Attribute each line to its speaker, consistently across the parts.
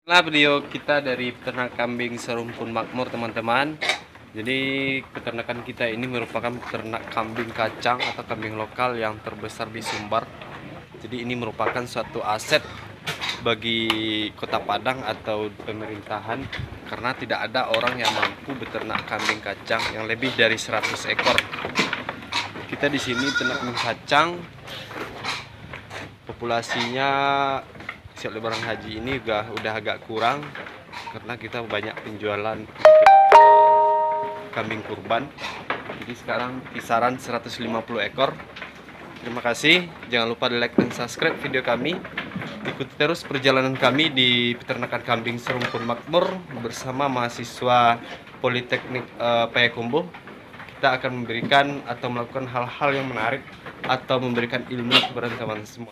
Speaker 1: Inilah video kita dari peternak kambing serumpun makmur, teman-teman. Jadi peternakan kita ini merupakan peternak kambing kacang atau kambing lokal yang terbesar di Sumbar. Jadi ini merupakan suatu aset bagi Kota Padang atau pemerintahan, karena tidak ada orang yang mampu beternak kambing kacang yang lebih dari 100 ekor. Kita di sini peternak kambing kacang, populasinya siap lebaran haji ini udah agak kurang karena kita banyak penjualan kambing kurban. Jadi sekarang kisaran 150 ekor. Terima kasih, jangan lupa di like dan subscribe video kami. Ikuti terus perjalanan kami di peternakan kambing serumpun makmur bersama mahasiswa Politeknik Payakumbuh. Kita akan memberikan atau melakukan hal-hal yang menarik atau memberikan ilmu kepada teman-teman semua.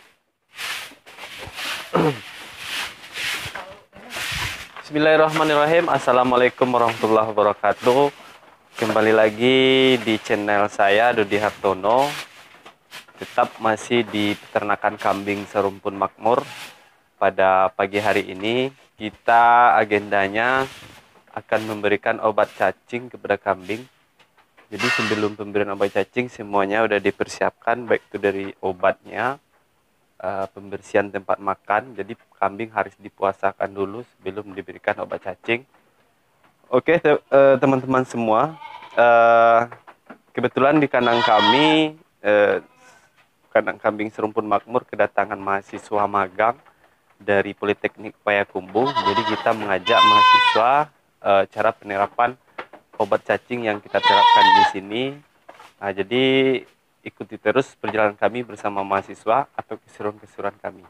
Speaker 1: Bismillahirrahmanirrahim. Assalamualaikum warahmatullahi wabarakatuh. Kembali lagi di channel saya, Dodi Hartono. Tetap masih di peternakan kambing serumpun makmur. Pada pagi hari ini kita agendanya akan memberikan obat cacing kepada kambing. Jadi sebelum pemberian obat cacing semuanya sudah dipersiapkan, baik itu dari obatnya, pembersihan tempat makan. Jadi kambing harus dipuasakan dulu sebelum diberikan obat cacing. Oke, teman-teman semua, kebetulan di kandang kami, kandang kambing serumpun makmur, kedatangan mahasiswa magang dari Politeknik Payakumbuh. Jadi kita mengajak mahasiswa cara penerapan obat cacing yang kita terapkan di sini. Nah, jadi ikuti terus perjalanan kami bersama mahasiswa atau keseruan-keseruan kami.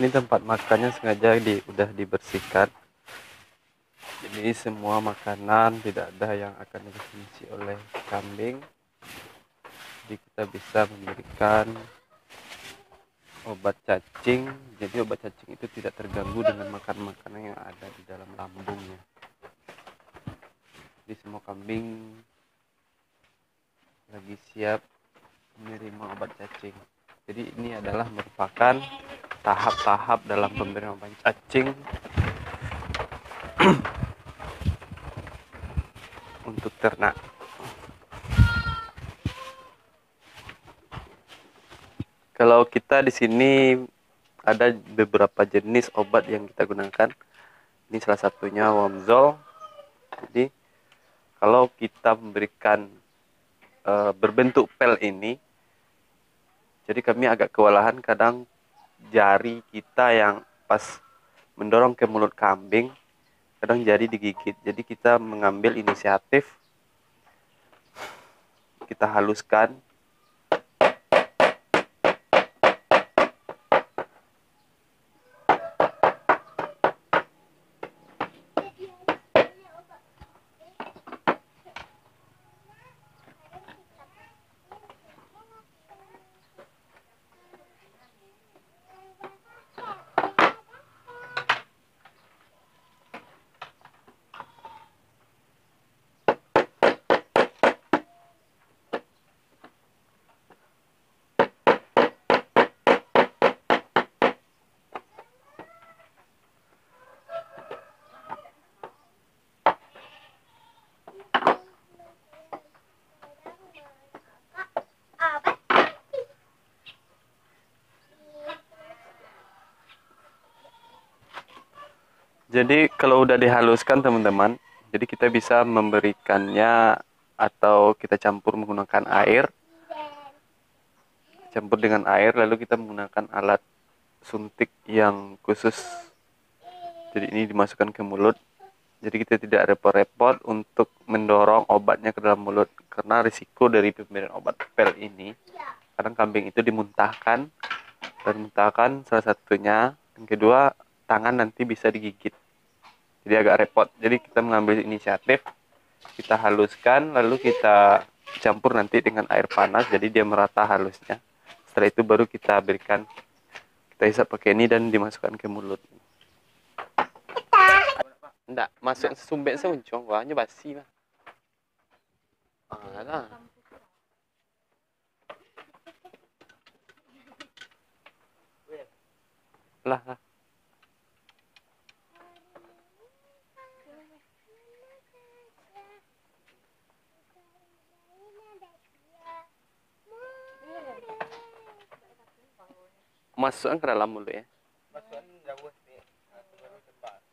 Speaker 1: Ini tempat makannya sengaja udah dibersihkan. Jadi semua makanan tidak ada yang akan dikonsumsi oleh kambing. Jadi kita bisa memberikan obat cacing. Jadi obat cacing itu tidak terganggu dengan makanan-makanan yang ada di dalam lambungnya. Jadi semua kambing lagi siap menerima obat cacing. Jadi ini adalah merupakan tahap-tahap dalam pemberian obat cacing untuk ternak. Kalau kita di sini ada beberapa jenis obat yang kita gunakan. Ini salah satunya Wamzol. Jadi kalau kita memberikan berbentuk pel ini, jadi kami agak kewalahan kadang jari kita yang pas mendorong ke mulut kambing, kadang jari digigit. Jadi kita mengambil inisiatif, kita haluskan. Jadi kalau udah dihaluskan teman-teman, jadi kita bisa memberikannya atau kita campur menggunakan air. Campur dengan air, lalu kita menggunakan alat suntik yang khusus. Jadi ini dimasukkan ke mulut. Jadi kita tidak repot-repot untuk mendorong obatnya ke dalam mulut. Karena risiko dari pemberian obat pel ini, kadang kambing itu dimuntahkan. Dan muntahkan salah satunya. Yang kedua, tangan nanti bisa digigit. Jadi agak repot. Jadi kita mengambil inisiatif, kita haluskan, lalu kita campur nanti dengan air panas, jadi dia merata halusnya. Setelah itu baru kita berikan, kita hisap pakai ini dan dimasukkan ke mulut. Enggak, masuk sumbek seuncong, wahnya basi lah. lah. Lah. Masukkan ke dalam dulu ya.
Speaker 2: Masukkan jauh sih. Baru cepat.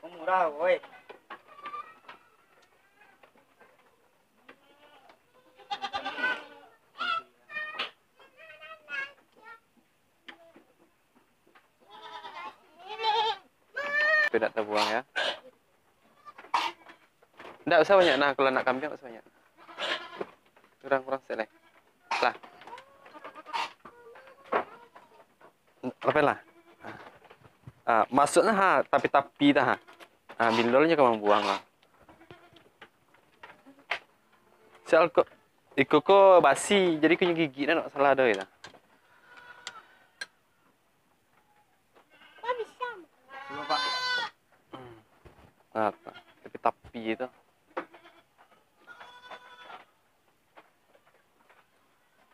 Speaker 2: Murah, woi.
Speaker 1: Tidak terbuang ya. Tidak usah banyak. Nah, kalau nak kambing usah banyak. Kurang seleh. Lah. Lepas lah. Masuknya tapi dah. Bindolnya kamu buang lah. Soal kok kok basi, jadi kunyuk gigi nak salah doy lah.
Speaker 2: Coba, Pak.
Speaker 1: Apa? Tapi itu.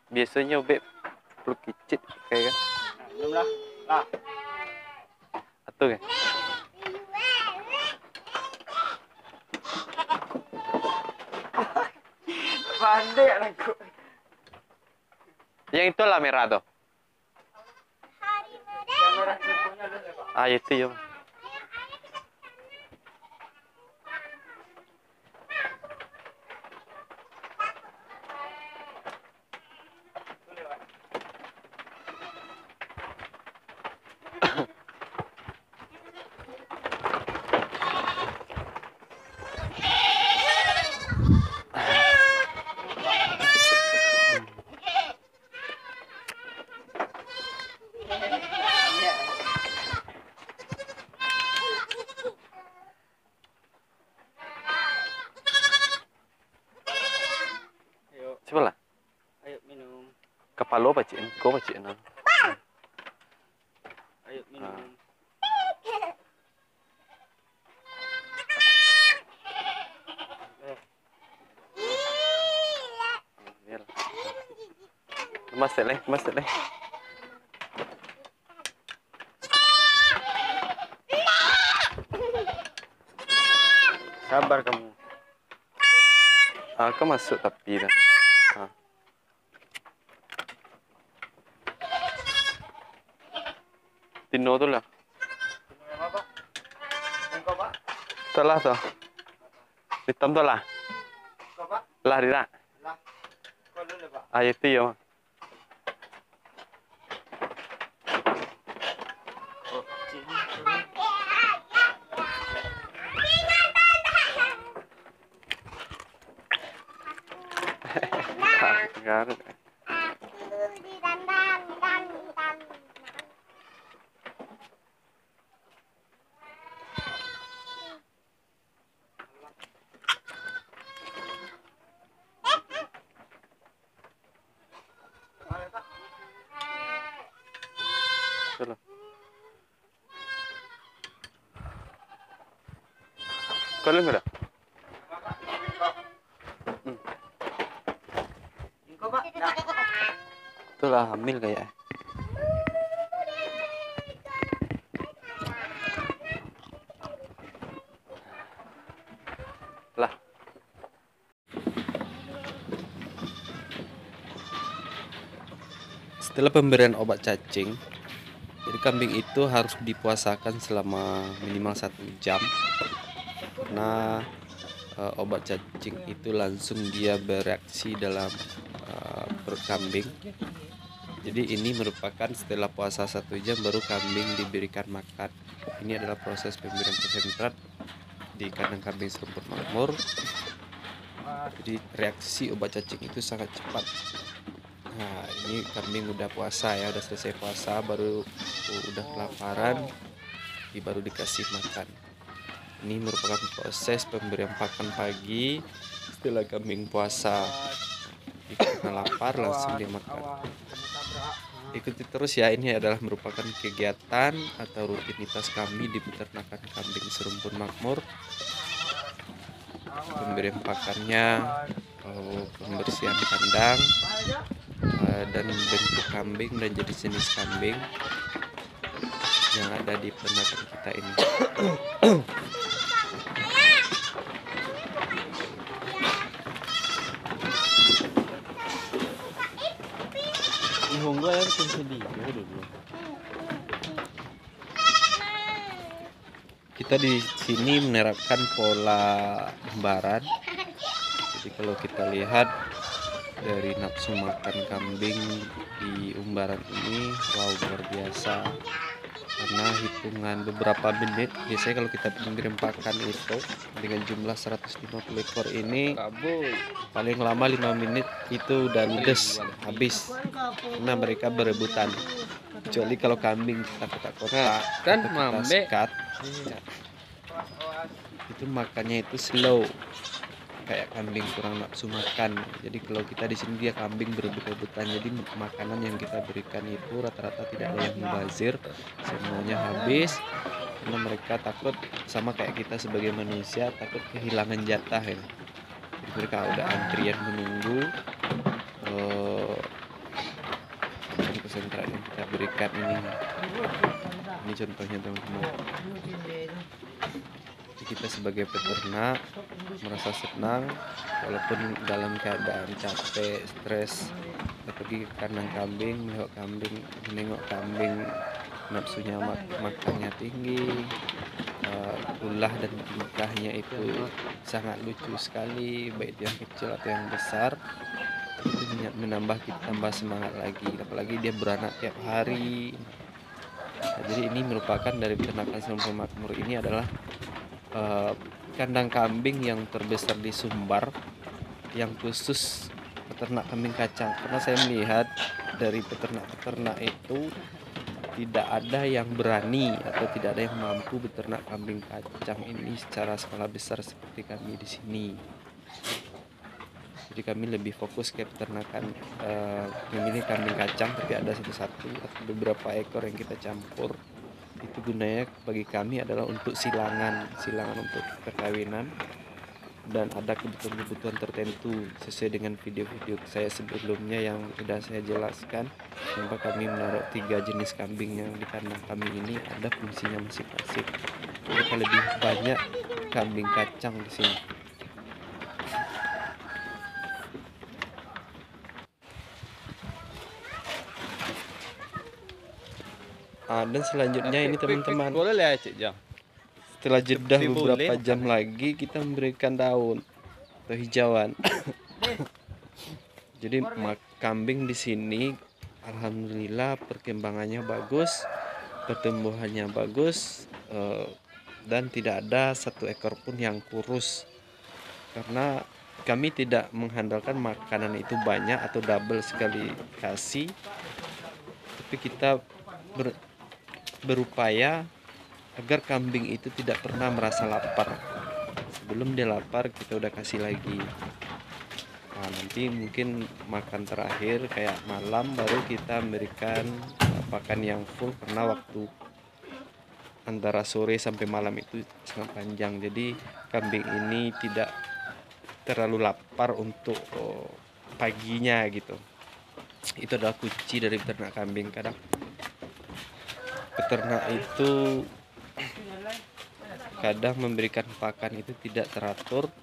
Speaker 1: Biasanya beb perlu kicit kayak kan.
Speaker 2: Belum lah. Lah.
Speaker 1: Atau kan?
Speaker 2: Pandai anakku.
Speaker 1: Yang itu lah merah tuh.
Speaker 2: Yang merah kukunya ada, Pak.
Speaker 1: Itu ya.
Speaker 2: Boleh, Pak. Ayo,
Speaker 1: Coba lah.
Speaker 2: ayo minum.
Speaker 1: Kepala bacin, kau bacin lah.
Speaker 2: Ayo minum.
Speaker 1: Mas leh.
Speaker 2: Sabar kamu.
Speaker 1: Kau masuk tapi dah. Tino tu lah.
Speaker 2: Minum apa, Pak? Engkau, Pak?
Speaker 1: Tu lah tu. Hitam tu lah.
Speaker 2: Engkau, Pak?
Speaker 1: Lah Rira.
Speaker 2: Lah. Kau dulu, Pak.
Speaker 1: Itu ya.
Speaker 2: Oh, sini.
Speaker 1: Garut.
Speaker 2: Mana, Pak?
Speaker 1: Dulu. Kau lu enggak?
Speaker 2: Engkau, Pak? Nah.
Speaker 1: Itulah hamil kayak. Lah. Setelah pemberian obat cacing, jadi kambing itu harus dipuasakan selama minimal 1 jam. Karena obat cacing itu langsung dia bereaksi dalam perut kambing. Jadi ini merupakan setelah puasa 1 jam baru kambing diberikan makan. Ini adalah proses pemberian konsentrat di kandang kambing serumput makmur. Jadi reaksi obat cacing itu sangat cepat. Nah, ini kambing udah puasa ya, udah selesai puasa, baru udah kelaparan, baru dikasih makan. Ini merupakan proses pemberian pakan pagi setelah kambing puasa. Karena lapar langsung dimakan. Ikuti terus ya, ini adalah merupakan kegiatan atau rutinitas kami di peternakan kambing Serumpun Makmur. Pemberian pakannya, pembersihan kandang, dan bentuk kambing dan jenis-jenis kambing yang ada di peternakan kita ini. Kita di sini menerapkan pola umbaran. Jadi kalau kita lihat dari nafsu makan kambing di umbaran ini, wow, luar biasa. Karena hitungan beberapa menit, biasanya kalau kita mengirim pakan itu dengan jumlah 150 ekor ini, paling lama 5 menit itu udah ludes, habis. Karena mereka berebutan. Kecuali kalau kambing kita kotak-kotak dan kita sekat, itu makannya itu slow, kayak kambing kurang nafsu makan. Jadi kalau kita di sini dia kambing berebut-rebutan, jadi makanan yang kita berikan itu rata-rata tidak ada yang mubazir, semuanya habis. Karena mereka takut, sama kayak kita sebagai manusia, takut kehilangan jatah ya. Jadi mereka udah antrian menunggu konsentrat yang kita berikan ini. Ini contohnya teman-teman. Kita sebagai peternak merasa senang walaupun dalam keadaan capek, stres. Kita pergi ke kandang kambing, menengok kambing nafsunya makannya tinggi, ulah dan tingkahnya itu sangat lucu sekali, baik yang kecil atau yang besar. Itu menambah kita tambah semangat lagi, apalagi dia beranak tiap hari. Nah, jadi ini merupakan dari peternakan Serumpun Makmur ini adalah kandang kambing yang terbesar di Sumbar, yang khusus peternak kambing kacang. Karena saya melihat dari peternak-peternak itu tidak ada yang berani atau tidak ada yang mampu beternak kambing kacang ini secara skala besar seperti kami di sini. Jadi kami lebih fokus ke peternakan memilih kambing kacang, tapi ada satu-satu atau beberapa ekor yang kita campur. Itu gunanya bagi kami adalah untuk silangan untuk perkawinan, dan ada kebutuhan-kebutuhan tertentu sesuai dengan video-video saya sebelumnya yang sudah saya jelaskan. Kenapa kami menaruh 3 jenis kambing yang di kandang kami ini, ada fungsinya masing-masing. Mereka lebih banyak kambing kacang di sini. Dan selanjutnya ini teman-teman, setelah jeda beberapa jam lagi kita memberikan daun atau hijauan. Jadi kambing di sini alhamdulillah perkembangannya bagus, pertumbuhannya bagus, dan tidak ada satu ekor pun yang kurus. Karena kami tidak mengandalkan makanan itu banyak atau double sekali kasih, tapi kita berupaya agar kambing itu tidak pernah merasa lapar. Sebelum dia lapar kita udah kasih lagi. Nah, nanti mungkin makan terakhir kayak malam baru kita memberikan pakan yang full, karena waktu antara sore sampai malam itu sangat panjang. Jadi kambing ini tidak terlalu lapar untuk paginya gitu. Itu adalah kunci dari peternak kambing. Kadang peternak itu kadang memberikan pakan itu tidak teratur,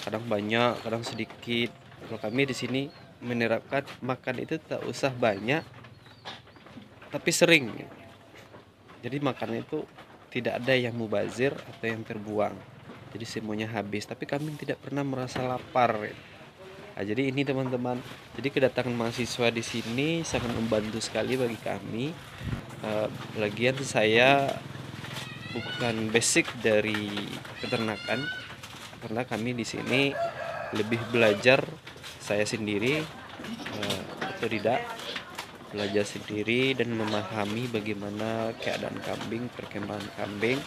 Speaker 1: kadang banyak, kadang sedikit. Kalau kami di sini menerapkan makan itu tak usah banyak, tapi sering. Jadi makan itu tidak ada yang mubazir atau yang terbuang. Jadi semuanya habis, tapi kambing tidak pernah merasa lapar. Nah, jadi ini teman-teman, jadi kedatangan mahasiswa di sini sangat membantu sekali bagi kami. Lagian saya bukan basic dari peternakan, karena kami di sini lebih belajar saya sendiri, otodidak, belajar sendiri dan memahami bagaimana keadaan kambing, perkembangan kambing.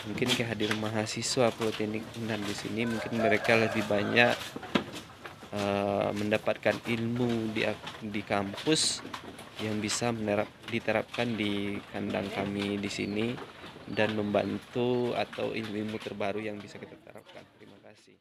Speaker 1: Mungkin kehadiran mahasiswa politeknik dan di sini mungkin mereka lebih banyak mendapatkan ilmu di kampus yang bisa diterapkan di kandang kami di sini dan membantu atau ilmu-ilmu terbaru yang bisa kita terapkan. Terima kasih.